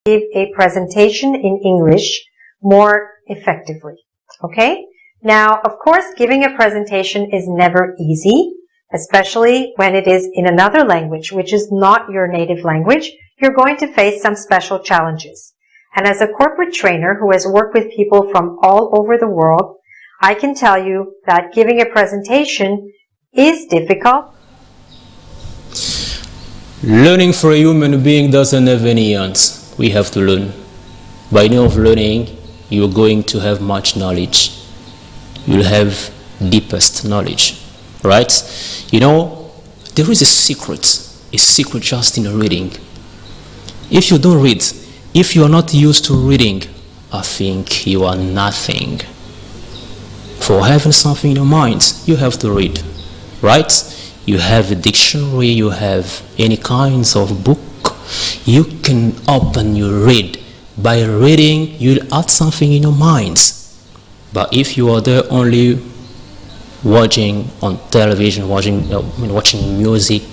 give a presentation in English more effectively. Okay? Now, of course, giving a presentation is never easy, especially when it is in another language, which is not your native language. You're going to face some special challenges. And as a corporate trainer who has worked with people from all over the world, I can tell you that giving a presentation is difficult. Learning for a human being doesn't have any ends. We have to learn. By way of learning, you're going to have much knowledge. You'll have deepest knowledge, right? You know, there is a secret just in reading. If you don't read, if you are not used to reading, I think you are nothing. For having something in your mind, you have to read, right? You have a dictionary, you have any kinds of book. You can open your read. By reading, you'll add something in your mind. But if you are there only watching on television, watching music,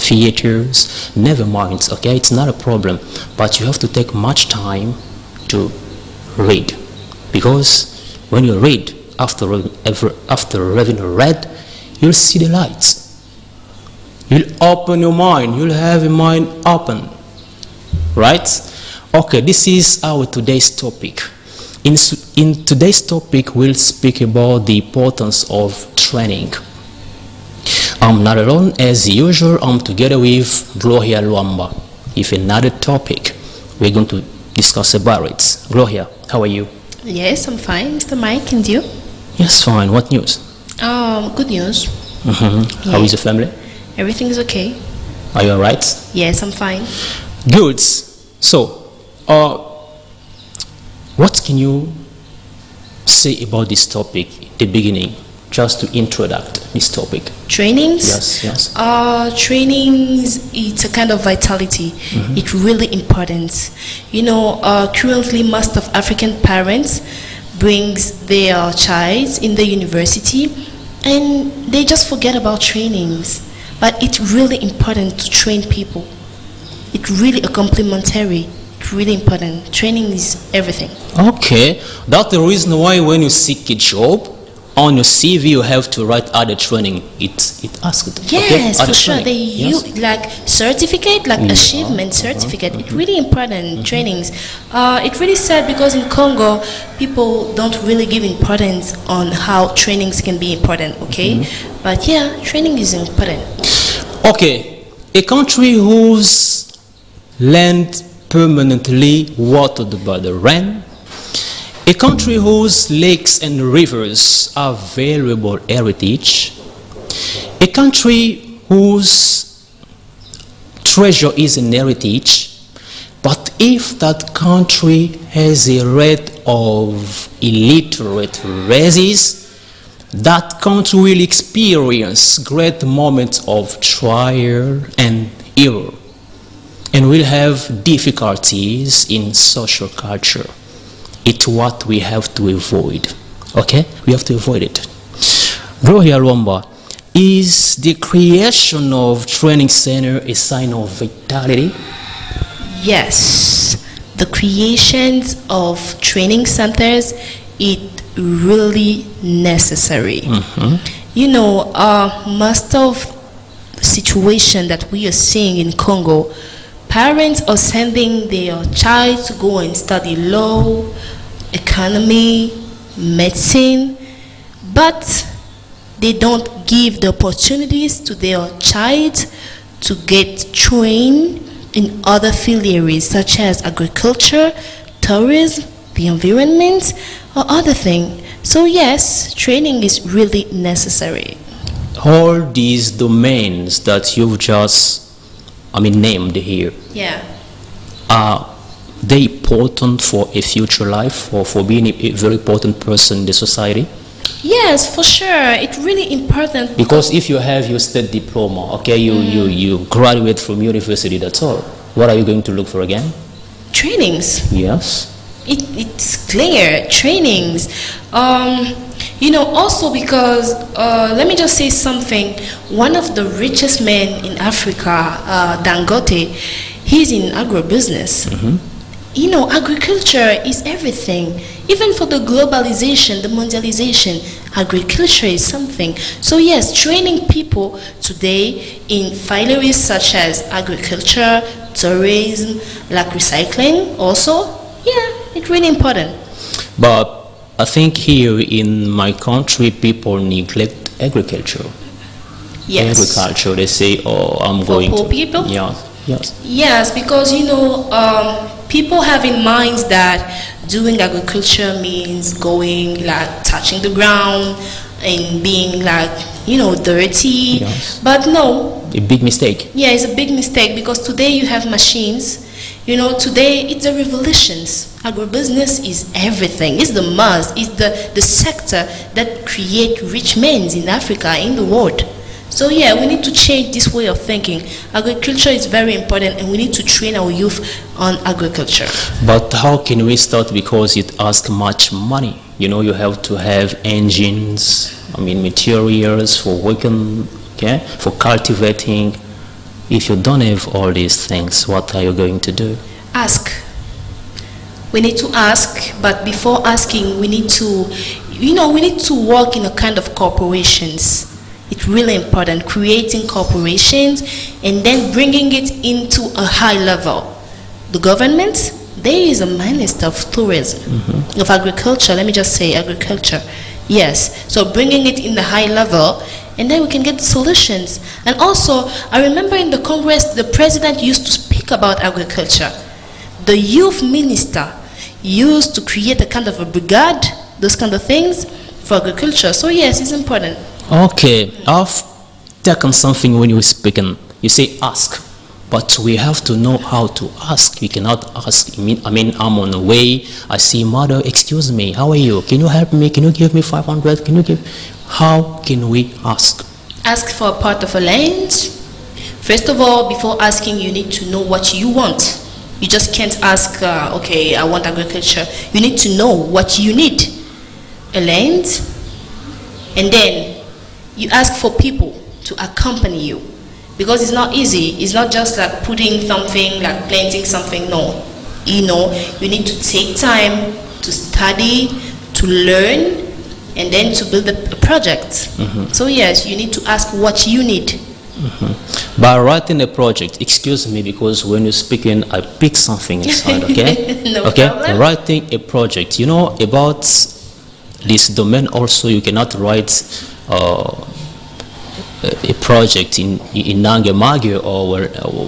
theaters, never mind, okay? It's not a problem. But you have to take much time to read. Because when you read, after having read, you'll see the lights. You'll open your mind. You'll have your mind open. Right? Okay, this is our today's topic. In today's topic, we'll speak about the importance of training. I'm not alone. As usual, I'm together with Gloria Luamba. With another topic, we're going to discuss about it. Gloria, how are you? Yes, I'm fine, Mr. Mike, and you? Yes, fine. What news? Good news. Mm-hmm. Yeah. How is the family? Everything is okay. Are you alright? Yes, I'm fine. Good. So, what can you say about this topic at the beginning, just to introduce this topic? Trainings? Yes. Trainings, it's a kind of vitality. Mm-hmm. It's really important. You know, currently most of African parents brings their child in the university and they just forget about trainings. But it's really important to train people. It's really a complementary. It's really important. Training is everything. Okay, that's the reason why when you seek a job, on your CV you have to write other training. It asks. Yes, okay? for sure. They use like certificate, like achievement certificate. It's really important. Trainings. It's really sad because in Congo people don't really give importance on how trainings can be important. Okay, but yeah, training is important. Okay, a country whose land permanently watered by the rain, a country whose lakes and rivers are valuable heritage, a country whose treasure is an heritage, but if that country has a rate of illiterate races, that country will experience great moments of trial and error, and will have difficulties in social culture. It's what we have to avoid. Okay? We have to avoid it. Gloria Luamba, is the creation of training center a sign of vitality? Yes. The creations of training centers is really necessary. You know, most of the situation that we are seeing in Congo, parents are sending their child to go and study law, economy, medicine, but they don't give the opportunities to their child to get trained in other field areas such as agriculture, tourism, the environment, or other things. So yes, training is really necessary. All these domains that you've just named here, Yeah. are they important for a future life or for being a very important person in the society? Yes, for sure. It's really important. Because if you have your state diploma, okay, you graduate from university, that's all. What are you going to look for again? Trainings. Yes. It's clear. Trainings. You know, also because, let me just say something. One of the richest men in Africa, Dangote, he's in agribusiness. You know, agriculture is everything. Even for the globalization, the mondialization, agriculture is something. So yes, training people today in fineries such as agriculture, tourism, like recycling also, yeah, it's really important. But I think here in my country, people neglect agriculture. Yes. Agriculture, they say, oh, I'm For going poor to. people? Yes. Yes, because you know, people have in mind that doing agriculture means going like touching the ground and being like, you know, dirty. Yes. But no, A big mistake. yeah, it's a big mistake because today you have machines. You know, today it's a revolution. Agribusiness is everything. It's the must. It's the sector that create rich men in Africa, in the world. So yeah, we need to change this way of thinking. Agriculture is very important and we need to train our youth on agriculture. But how can we start? Because it asks much money. You know, you have to have engines, materials for working, okay, for cultivating. If you don't have all these things, what are you going to do? Ask. We need to ask, but before asking, we need to, we need to work in a kind of corporations. It's really important, creating corporations and then bringing it into a high level. The government, there is a minister of tourism, of agriculture, let me just say agriculture. Yes, so bringing it in the high level and then we can get the solutions. And also, I remember in the Congress, the president used to speak about agriculture. The youth minister used to create a kind of a brigade, those kind of things for agriculture. So yes, it's important. Okay, I've taken something when you were speaking. You say ask, but we have to know how to ask. We cannot ask. I'm on the way. I see mother, excuse me, how are you? Can you help me? Can you give me 500? Can you give? How can we ask? Ask for a part of a land. First of all, before asking, you need to know what you want. You just can't ask, okay, I want agriculture. You need to know what you need. A land, and then you ask for people to accompany you. Because it's not easy. It's not just like putting something, like planting something, no. You know, you need to take time to study, to learn, and then to build a project. So yes, you need to ask what you need. By writing a project, excuse me, because when you're speaking, I pick something inside, okay? No okay, problem. writing a project. You know, about this domain also, you cannot write a project in Nangemage or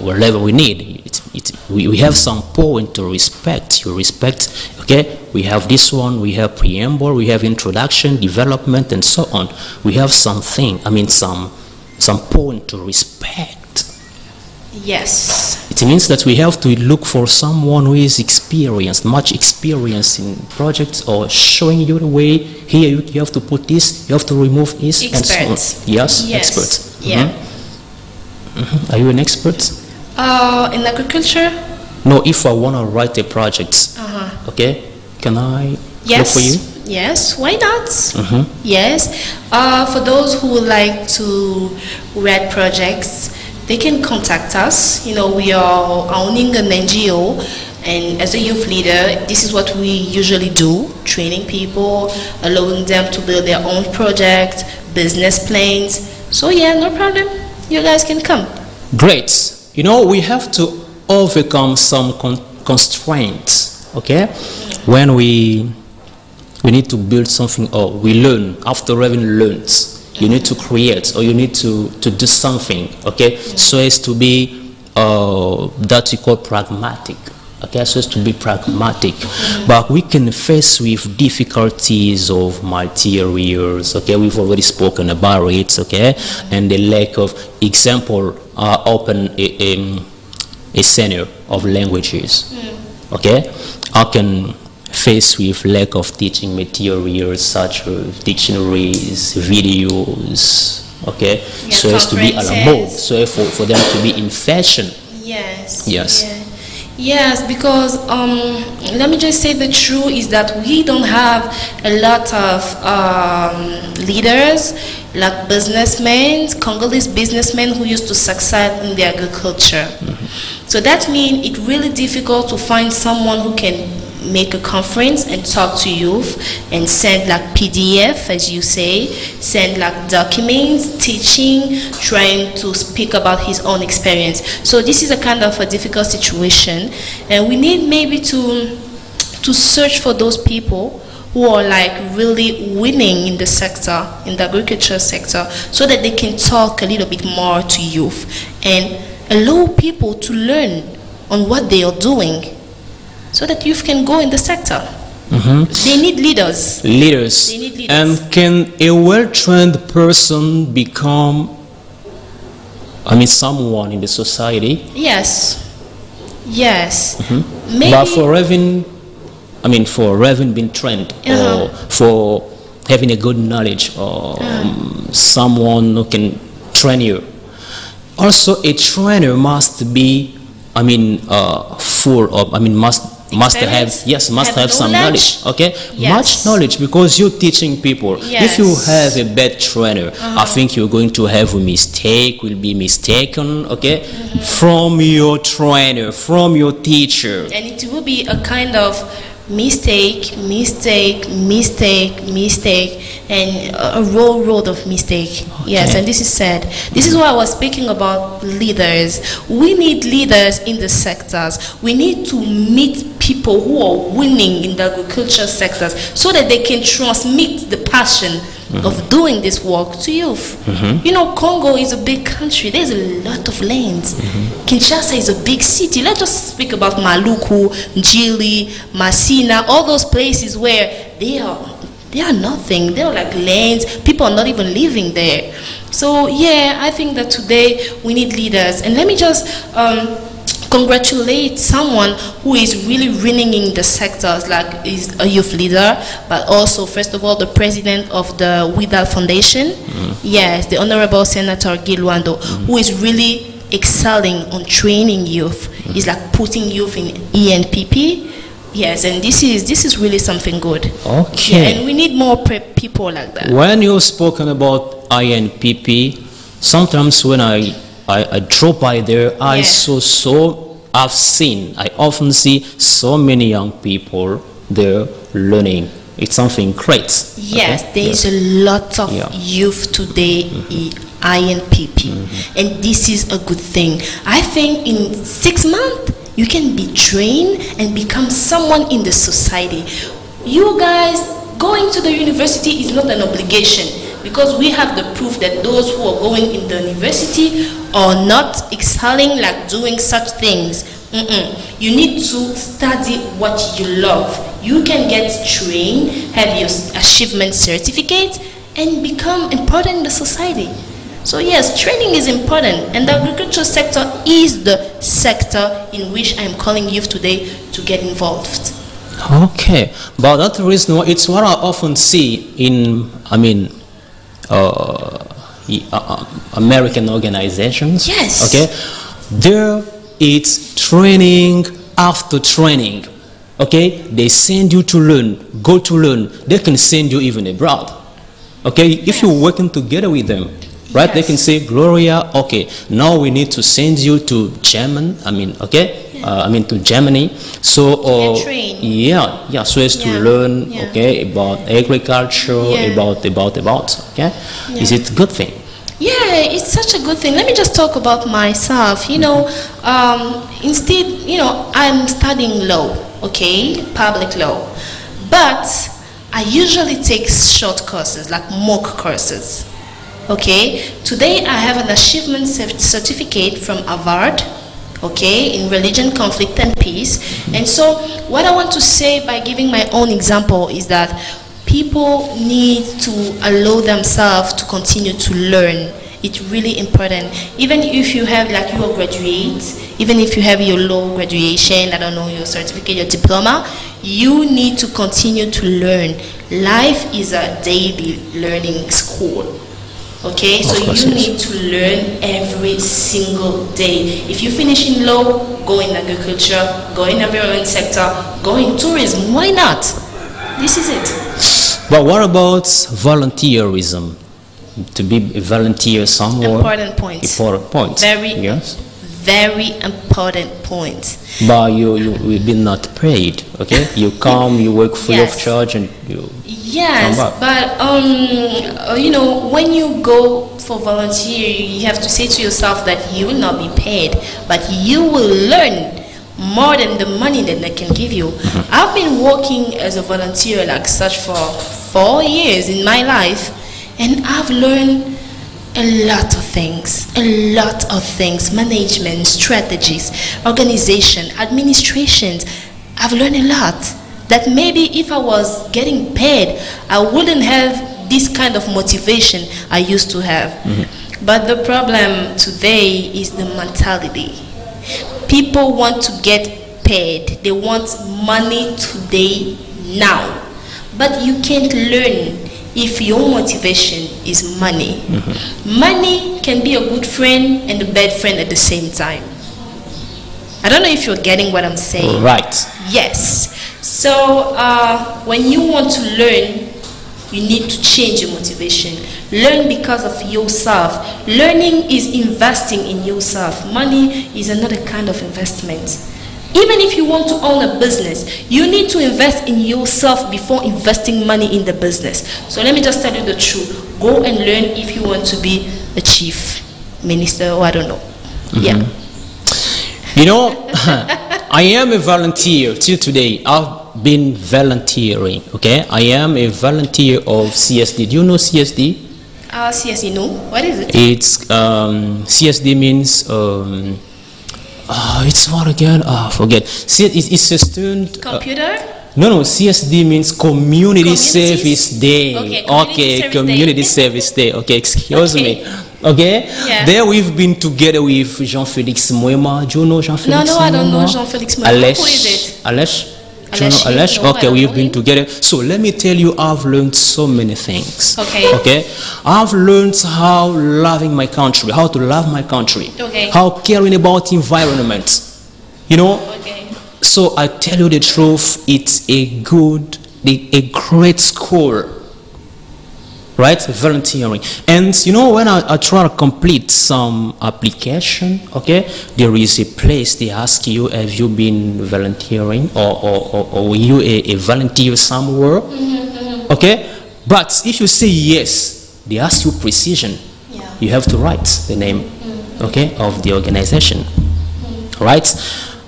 wherever we need. We have some point to respect. You respect, okay? We have this one, we have preamble, we have introduction, development, and so on. We have something, some point to respect. Yes. It means that we have to look for someone who is experienced, much experience in projects, or showing you the way. Here you have to put this, you have to remove this, Experts. and so on. Yes, experts. Yeah. Are you an expert? In agriculture? No, if I want to write a project, okay, can I look for you? Yes, why not? Yes. For those who would like to write projects, they can contact us. You know, we are owning an NGO, and as a youth leader, this is what we usually do, training people, allowing them to build their own project, business plans. So yeah, no problem. You guys can come. Great. You know, we have to overcome some constraints, okay? When we need to build something, or we learn, after having learned, you need to create, or you need to do something, okay? So as to be, that we call pragmatic, okay? So as to be pragmatic. But we can face with difficulties of materials, okay? We've already spoken about it, okay? And the lack of, example, open a center of languages, okay? I can face with lack of teaching materials such as dictionaries, videos, okay? Yeah, so as to be a la mode, conferences. so for them to be in fashion. Yes. Yes. Yeah. Yes, because let me just say the truth is that we don't have a lot of leaders like businessmen, Congolese businessmen who used to succeed in the agriculture. So that means it's really difficult to find someone who can make a conference and talk to youth and send like PDF, as you say, send like documents, teaching, trying to speak about his own experience. So this is a kind of a difficult situation, and we need maybe to search for those people who are like really winning in the sector, in the agriculture sector, so that they can talk a little bit more to youth and allow people to learn on what they are doing, so that youth can go in the sector. They need leaders. They need leaders. And can a well-trained person become, someone in the society? Yes. Maybe. But for having been trained, or for having a good knowledge, or someone who can train you. Also, a trainer must be, full of, must have some knowledge. Okay, much knowledge, because you're teaching people. If you have a bad trainer, I think you're going to have a mistake, will be mistaken, okay, from your trainer, from your teacher, and it will be a kind of mistake, and a road of mistake. Yes, and this is sad. This is why I was speaking about leaders. We need leaders in the sectors. We need to meet people who are winning in the agriculture sectors, so that they can transmit the passion of doing this work to youth. You know, Congo is a big country. There's a lot of lands. Kinshasa is a big city. Let's just speak about Maluku, Njili, Masina, all those places where they are nothing. They are like lands. People are not even living there. So yeah, I think that today we need leaders. And let me just congratulate someone who is really winning in the sectors, like is a youth leader, but also, first of all, the president of the Widal Foundation. Yes, the Honorable Senator Gilwando, who is really excelling on training youth. He's like putting youth in ENPP. Yes, and this is really something good. Okay. Yeah, and we need more people like that. When you've spoken about INPP, sometimes when I drop by there, I often see so many young people there learning. It's something great. Yes, there is a lot of youth today in INPP, and this is a good thing. I think in 6 months you can be trained and become someone in the society. You guys, going to the university is not an obligation, because we have the proof that those who are going in the university are not excelling, like doing such things. You need to study what you love. You can get trained, have your achievement certificate, and become important in the society. So yes, training is important, and the agriculture sector is the sector in which I'm calling youth today to get involved. Okay, but that reason, it's what I often see in, American organizations. Yes. Okay, there it's training after training. Okay, they send you to learn, go to learn. They can send you even abroad. Okay, if you're working together with them, right? They can say, Gloria, okay, now we need to send you to German. To Germany. So, so as to learn, okay, about agriculture, about, okay. Is it a good thing? Yeah, it's such a good thing. Let me just talk about myself. Instead, I'm studying law, okay, public law, but I usually take short courses, like mock courses. Okay, today I have an achievement certificate from Harvard, okay, in religion, conflict, and peace. And so what I want to say by giving my own example is that people need to allow themselves to continue to learn. It's really important. Even if you have, like, your graduates, even if you have your law graduation, I don't know, your certificate, your diploma, you need to continue to learn. Life is a daily learning school. Okay, so you need to learn every single day. If you finish in law, go in agriculture, go in environment sector, go in tourism. Why not? This is it. But what about volunteerism? To be a volunteer somewhere? Important point. Important point. Very, very important point. But you will be not paid, okay? You come, you work free of charge, and you Yes, come back. but you know, when you go for volunteer, you have to say to yourself that you will not be paid, but you will learn more than the money that they can give you. I've been working as a volunteer like such for 4 years in my life, and I've learned a lot of things, management, strategies, organization, administrations. I've learned a lot that maybe if I was getting paid, I wouldn't have this kind of motivation I used to have. But the problem today is the mentality. People want to get paid. They want money today, now. But you can't learn if your motivation is money. Money can be a good friend and a bad friend at the same time. I don't know if you're getting what I'm saying. Right. Yes. So when you want to learn, you need to change your motivation. Learn because of yourself. Learning is investing in yourself. Money is another kind of investment. Even if you want to own a business, you need to invest in yourself before investing money in the business. So let me just tell you the truth. Go and learn if you want to be a chief minister, or I don't know. Yeah. You know, I am a volunteer till today. I've been volunteering, okay? I am a volunteer of CSD. Do you know CSD? CSD, no. What is it? It's, CSD means, it's what again? Forget. See, it's a student. Computer? No, CSD means Community Service Day. Okay, Community Service Day. Okay, excuse me. Okay? Yeah. There we've been together with Jean-Félix Moema. Do you know Jean-Félix? No, I don't know Jean-Félix Moema. Who is it? Alesh? Do you know Alesh? Alesh? No, I Okay, don't we've know been him. together. So let me tell you, I've learned so many things. Okay. I've learned how loving my country, how to love my country, Okay. how caring about environment. You know? Okay. So I tell you the truth, it's a great school, right? Volunteering. And you know, when I try to complete some application, okay, there is a place they ask you, have you been volunteering or were you a volunteer somewhere? Okay? But if you say yes, they ask you precision. Yeah. You have to write the name, okay, of the organization, right?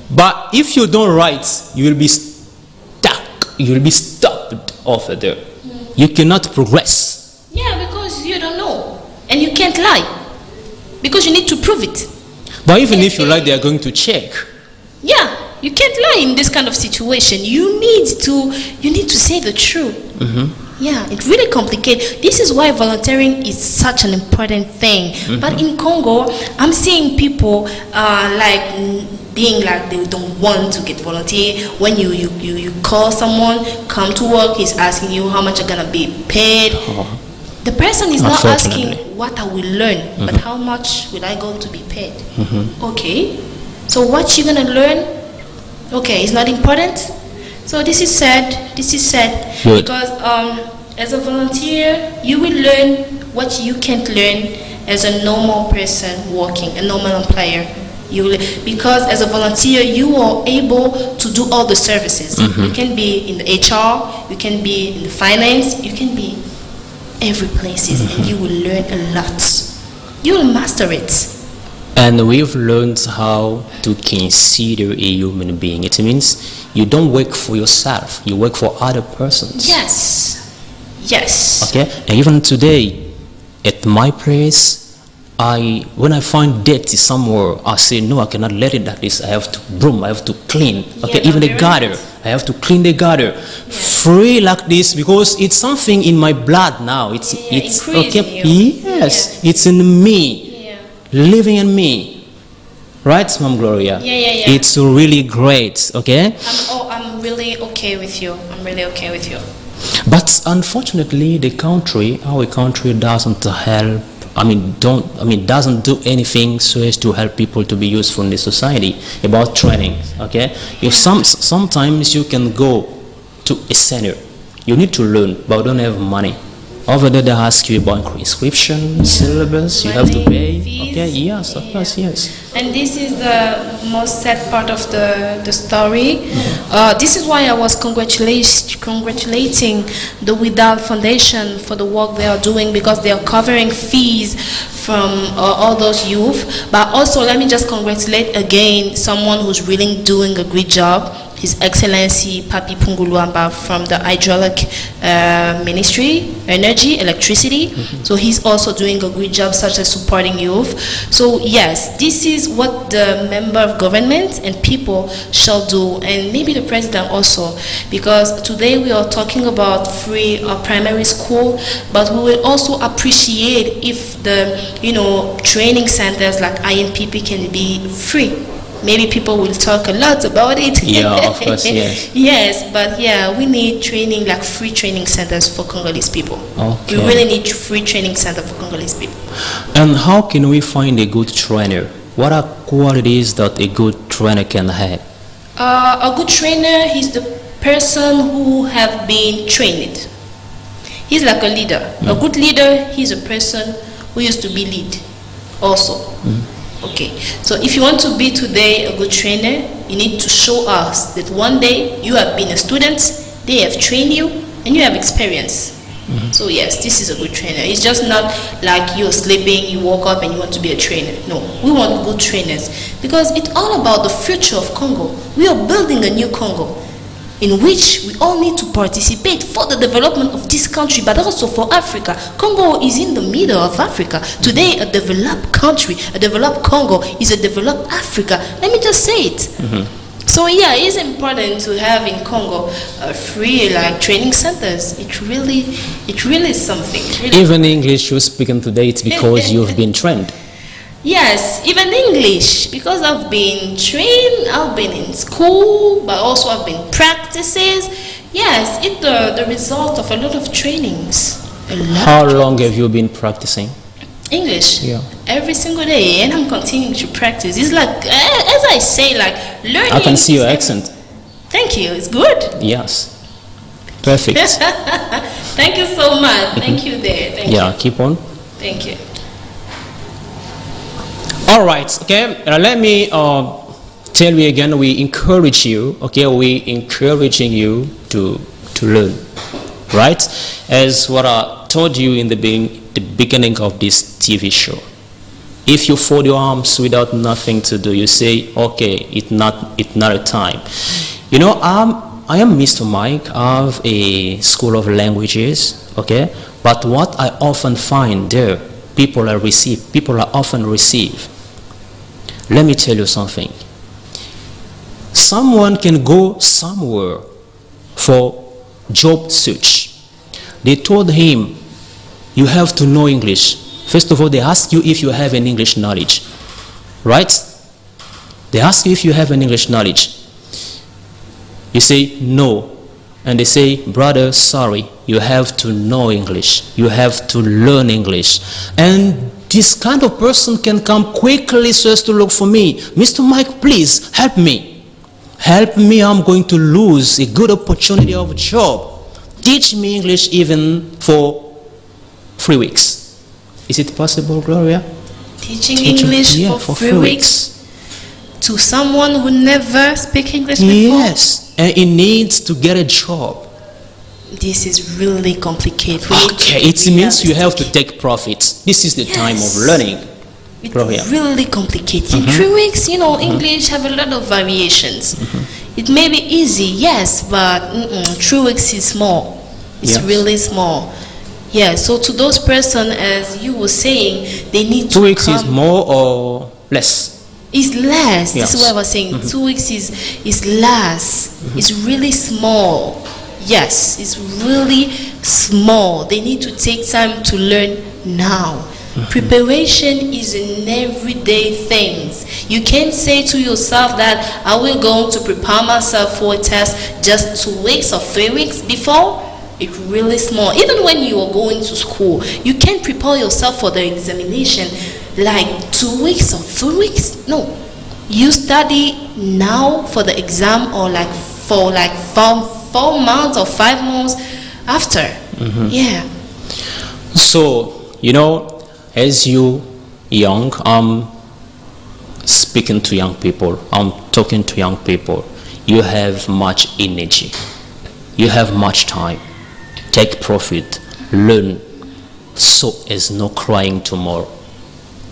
But if you don't write, you will be stuck. You will be stopped over there. You cannot progress. Yeah, because you don't know. And you can't lie. Because you need to prove it. But even if you lie, they are going to check. Yeah, you can't lie in this kind of situation. You need to say the truth. Yeah, it's really complicated. This is why volunteering is such an important thing. But in Congo, I'm seeing people being like they don't want to get volunteer. When you call someone, come to work, he's asking you how much you're gonna be paid. The person is not asking what I will learn, but how much will I go to be paid. Okay, so what you gonna learn? Okay, it's not important. So this is sad. Good. Because as a volunteer, you will learn what you can't learn as a normal person working, a normal employer. Because as a volunteer, you are able to do all the services. You can be in the HR, you can be in the finance, you can be every places, and you will learn a lot. You will master it. And we've learned how to consider a human being. It means you don't work for yourself, you work for other persons. Yes. Okay? And even today, at my place, when I find dirty somewhere, I say, no, I cannot let it like this. I have to broom, I have to clean. Okay, even the gutter, I have to clean the gutter. Free like this, because it's something in my blood now. It's okay. Yes, it's in me, living in me. Right, Mom Gloria? Yeah. It's really great, okay? I'm really okay with you. But unfortunately, our country doesn't help. Doesn't do anything so as to help people to be useful in the society about training. Okay, if sometimes you can go to a center, you need to learn, but don't have money. Over there, they ask you about inscription, syllabus, you have to pay. Okay, yes, of course, yes. And this is the most sad part of the story. This is why I was congratulating the Widal Foundation for the work they are doing, because they are covering fees from all those youth. But also, let me just congratulate again someone who's really doing a great job. His Excellency Papi Punguluamba from the Hydraulic Ministry, Energy, Electricity. So he's also doing a great job, such as supporting youth. So yes, this is what the member of government and people shall do, and maybe the president also, because today we are talking about free primary school, but we will also appreciate if the training centers like INPP can be free. Maybe people will talk a lot about it. Yeah, of course, yes. Yes, but yeah, we need training, like free training centers for Congolese people. Okay. We really need free training center for Congolese people. And how can we find a good trainer? What are qualities that a good trainer can have? A good trainer is the person who have been trained. He's like a leader. A good leader, he's a person who used to be lead also. Okay, so if you want to be today a good trainer, you need to show us that one day you have been a student, they have trained you, and you have experience. So yes, this is a good trainer. It's just not like you're sleeping, you woke up and you want to be a trainer. No, we want good trainers, because it's all about the future of Congo. We are building a new Congo in which we all need to participate for the development of this country, but also for Africa. Congo is in the middle of Africa. Today, a developed country, a developed Congo is a developed Africa. Let me just say it. So yeah, it's important to have in Congo free training centers. It really is something. Really. Even English you're speaking today, it's because you've been trained. Yes, even English, because I've been trained, I've been in school, but also I've been practices. Yes, it's the result of a lot of trainings. How long have you been practicing? English? Yeah. Every single day, and I'm continuing to practice. It's like, as I say, like learning. I can see your accent. Thank you, it's good. Yes. Perfect. Thank you so much. Thank you there. Thank you. Keep on. Thank you. All right, okay, let me tell you again, we encourage you, okay, we encouraging you to learn, right? As what I told you in the beginning of this TV show. If you fold your arms without nothing to do, you say, okay, it's not a time. You know, I am Mr. Mike. I have a school of languages, okay? But what I often find there, people are often receive. Let me tell you something. Someone can go somewhere for job search. They told him, you have to know English. First of all, they ask you if you have an English knowledge, right? They ask you if you have an English knowledge. You say no, and they say, brother, sorry, you have to know English. You have to learn English. And this kind of person can come quickly so as to look for me. Mr. Mike, please help me. Help me, I'm going to lose a good opportunity of a job. Teach me English even for 3 weeks. Is it possible, Gloria? Teaching English for 3 weeks to someone who never speak English before? Yes, and he needs to get a job. This is really complicated. Okay, it means you have to take profits. This is the time of learning. It's really complicated. In 3 weeks, English have a lot of variations. It may be easy, yes, but 3 weeks is small. It's really small. Yeah, so to those persons, as you were saying, they need 2 weeks is more or less? It's less. Yes. This is what I was saying. 2 weeks is less. It's really small. Yes, it's really small. They need to take time to learn now. Preparation is an everyday thing. You can't say to yourself that I will go to prepare myself for a test just 2 weeks or 3 weeks before. It's really small. Even when you are going to school, you can't prepare yourself for the examination like 2 weeks or 3 weeks. No, you study now for the exam, or for 4 months or 5 months after. Yeah. So, as you young, I'm speaking to young people, I'm talking to young people. You have much energy, you have much time. Take profit, learn, so as no crying tomorrow.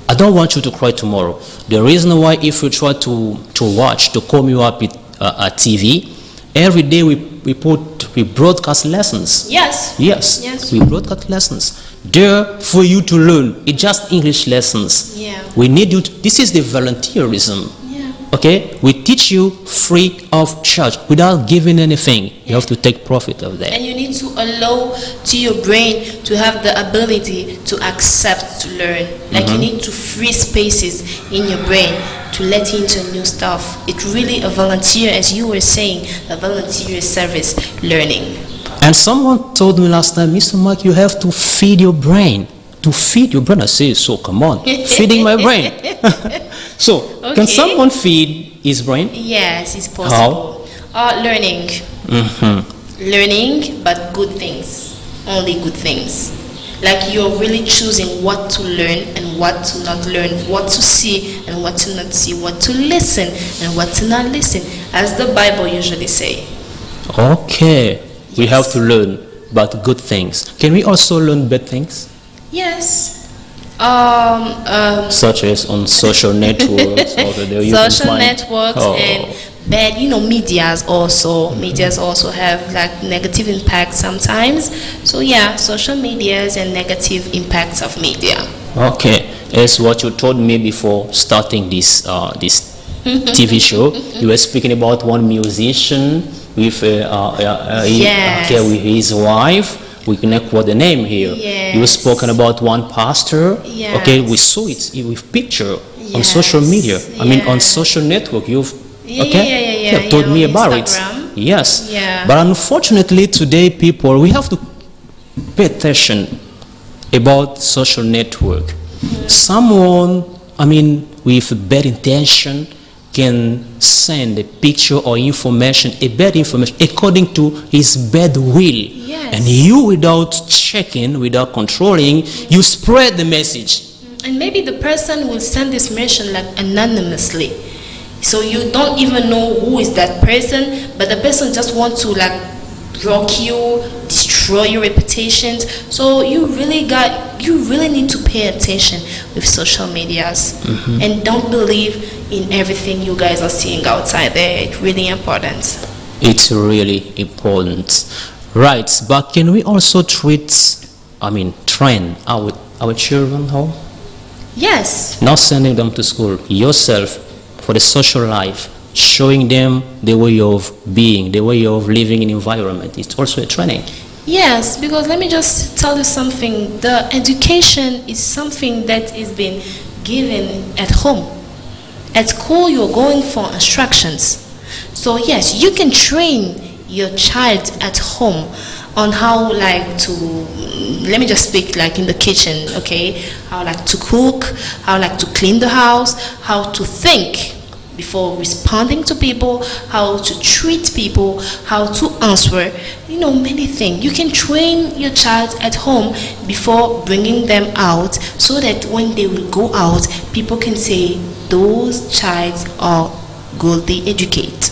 I don't want you to cry tomorrow. The reason why, if you try to watch, to come you up with a TV, every day we broadcast lessons. Yes. Yes, we broadcast lessons. There for you to learn. It's just English lessons. Yeah. We need you to, this is the volunteerism. Yeah. Okay? We teach you free of charge without giving anything. You have to take profit of that. And you need to allow to your brain to have the ability to accept, to learn. Like you need to free spaces in your brain to let into new stuff. It's really a volunteer, as you were saying, a volunteer service learning. And someone told me last time, Mr. Mark, you have to feed your brain. To feed your brain. I say, so come on, feeding my brain. So, can someone feed his brain? Yes, it's possible. Learning. Learning, but good things. Only good things. Like you're really choosing what to learn and what to not learn, what to see and what to not see, what to listen and what to not listen, as the Bible usually say. Okay, we have to learn about good things. Can we also learn bad things? Yes. Such as on social networks. Over there you can Social find- networks and bad, medias also. Medias also have like negative impact sometimes. So yeah, social medias and negative impacts of media. Okay, as what you told me before starting this TV show, you were speaking about one musician with Yes. with his wife. We can quote the name here. Yes. You spoken about one pastor. Yes. Okay, we saw it with picture on social media. I mean, on Yes. social network. You've Yeah, you told me on about Instagram. it. Yes. Yeah. But unfortunately, today people, we have to pay attention about social network. Someone, I mean, with bad intention can send a picture or information, a bad information, according to his bad will. Yes. And you, without checking, without controlling, you spread the message. And maybe the person will send this message like anonymously. So you don't even know who is that person, but the person just wants to like block you, destroy your reputations. So you really need to pay attention with social medias. And don't believe in everything you guys are seeing outside there. It's really important. It's really important. Right, but can we also train our children how? Yes. Not sending them to school, yourself, for the social life, showing them the way of being, the way of living in environment. It's also a training. Yes, because let me just tell you something. The education is something that is being given at home. At school, you're going for instructions. So yes, you can train your child at home on how like to, let me just speak like in the kitchen, okay? How like to cook, how like to clean the house, how to think before responding to people, how to treat people, how to answer, many things. You can train your child at home before bringing them out, so that when they will go out, people can say those childs are goodly educated.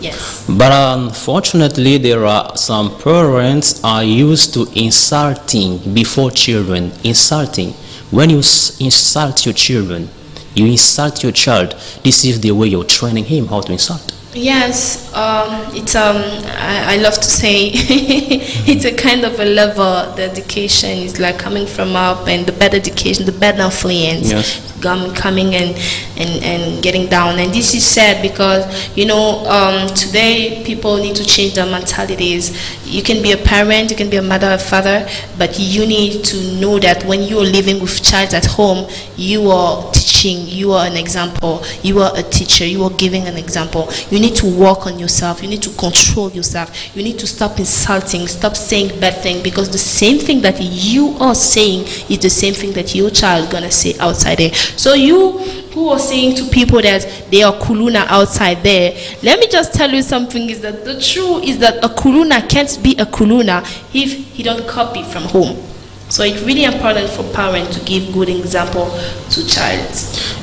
Yes. But unfortunately, there are some parents are used to insulting before children. Insulting. When you insult your children, you insult your child. This is the way you're training him how to insult. Yes, it's I love to say it's a kind of a level. The education is like coming from up, and the bad education, the bad influence, Yes. coming and getting down. And this is sad because today people need to change their mentalities. You can be a parent, you can be a mother or father, but you need to know that when you are living with child at home, you are teaching, you are an example, you are a teacher, you are giving an example. You need to work on yourself, you need to control yourself, you need to stop insulting, stop saying bad things, because the same thing that you are saying is the same thing that your child gonna say outside there. So you who are saying to people that they are kuluna outside there, let me just tell you something, is that the truth is that a kuluna can't be a kuluna if he don't copy from home. So it's really important for parents to give good example to child.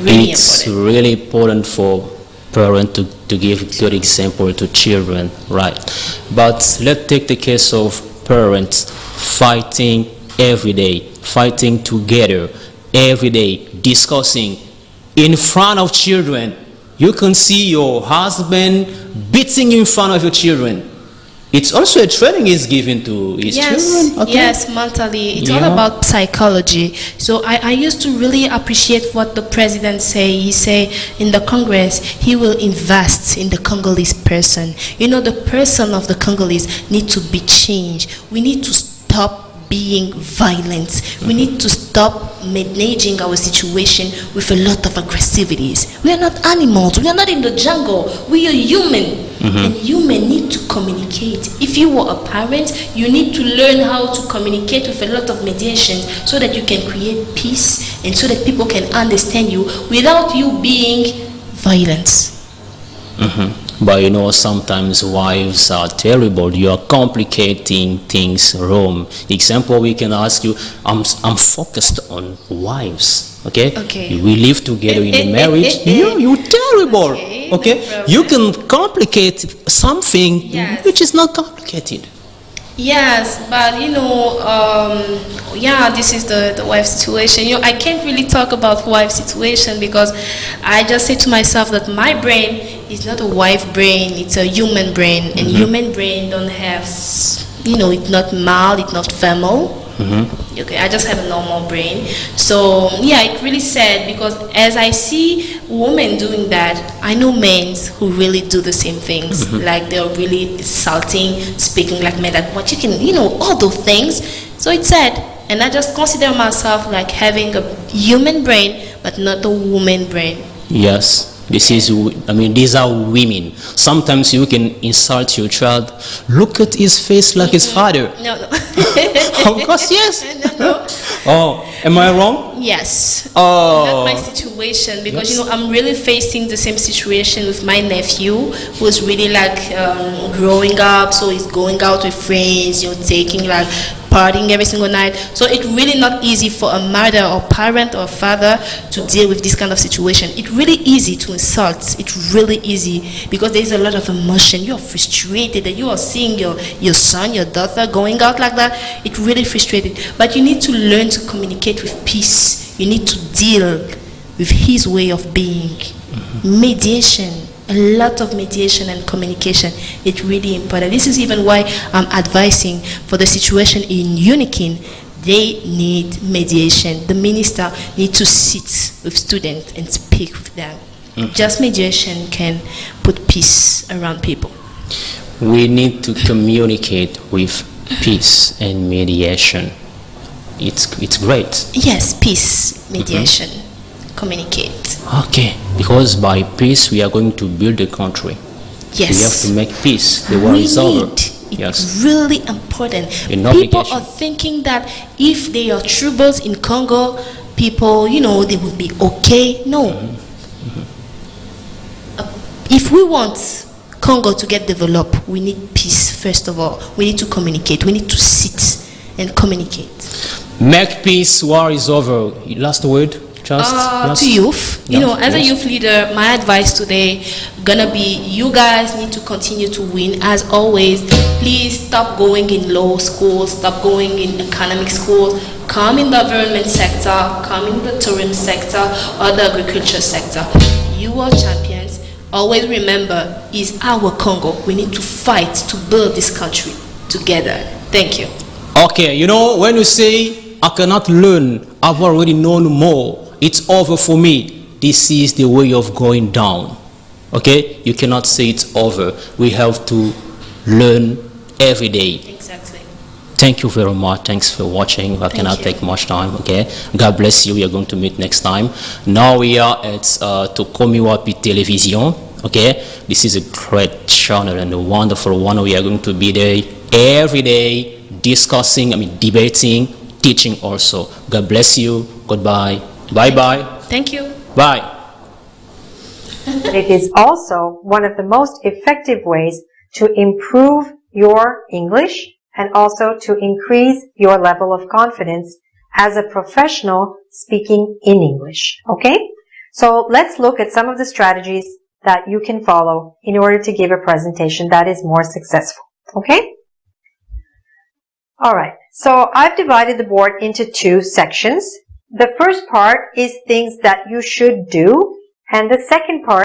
Really It's important. really important for parents to give good example to children, right? But let's take the case of parents fighting every day, fighting together every day, discussing in front of children. You can see your husband beating in front of your children. It's also a training is given to his children. Okay? Yes, mentally. It's all Yeah. about psychology. So I used to really appreciate what the president say. He say in the Congress, he will invest in the Congolese person. You know, the person of the Congolese need to be changed. We need to stop being violent. We need to stop managing our situation with a lot of aggressivities. We are not animals. We are not in the jungle. We are human. And human need to communicate. If you are a parent, you need to learn how to communicate with a lot of mediation so that you can create peace and so that people can understand you without you being violent. But you know, sometimes wives are terrible. You are complicating things wrong. Example, we can ask you, I'm focused on wives. Okay? Okay. We live together in a marriage. You're terrible. Okay, Okay? no problem. You can complicate something Yes. which is not complicated. Yes, but you know, this is the wife situation. You know, I can't really talk about wife situation because I just say to myself that my brain is not a wife brain; it's a human brain, and human brain don't have, it's not male, it's not female. Okay, I just have a normal brain. So yeah, it's really sad because as I see women doing that, I know men who really do the same things. Like they're really insulting, speaking like men, like what you can, all those things. So it's sad. And I just consider myself like having a human brain, but not a woman brain. Yes. These are women. Sometimes you can insult your child. Look at his face like his father. No. Of course, yes. No. Oh, am I wrong? Yes. Oh. Not my situation because Yes. I'm really facing the same situation with my nephew who's really like growing up, so he's going out with friends, taking like partying every single night. So it's really not easy for a mother or parent or father to deal with this kind of situation. It's really easy to insult. It's really easy because there's a lot of emotion. You're frustrated that you are seeing your son, your daughter going out like that. It's really frustrating. But you need to learn to communicate with peace. You need to deal with his way of being. Mediation. A lot of mediation and communication. It's really important. This is even why I'm advising for the situation in Unikin. They need mediation. The minister needs to sit with students and speak with them. Just mediation can put peace around people. We need to communicate with peace and mediation. It's great. Yes, peace, mediation, communicate. Okay, because by peace we are going to build a country. Yes. We have to make peace. The war is over. It's Yes. really important. An People obligation. are thinking that if there are troubles in Congo, people, they will be okay. No. If we want Congo to get developed, we need peace first of all. We need to communicate. We need to sit and communicate. Make peace, war is over. Last word, just yes. To youth, Yes, as a yes. youth leader, my advice today gonna be you guys need to continue to win as always. Please stop going in law school, stop going in economic school, come in the government sector, come in the tourism sector or the agriculture sector. You are champions. Always remember, it's our Congo. We need to fight to build this country together. Thank you. Okay, when you say I cannot learn, I've already known more, it's over for me, this is the way of going down. Okay, you cannot say it's over. We have to learn every day. Exactly. Thank you very much. Thanks for watching. I cannot you. take much time. Okay, God bless you. We are going to meet next time. Now we are at Tokomiwapi Television. Okay, this is a great channel and a wonderful one. We are going to be there every day discussing, debating, teaching also. God bless you. Goodbye. Bye bye. Thank you. Bye. But it is also one of the most effective ways to improve your English and also to increase your level of confidence as a professional speaking in English. Okay? So let's look at some of the strategies that you can follow in order to give a presentation that is more successful. Okay? Alright, so I've divided the board into two sections. The first part is things that you should do, and the second part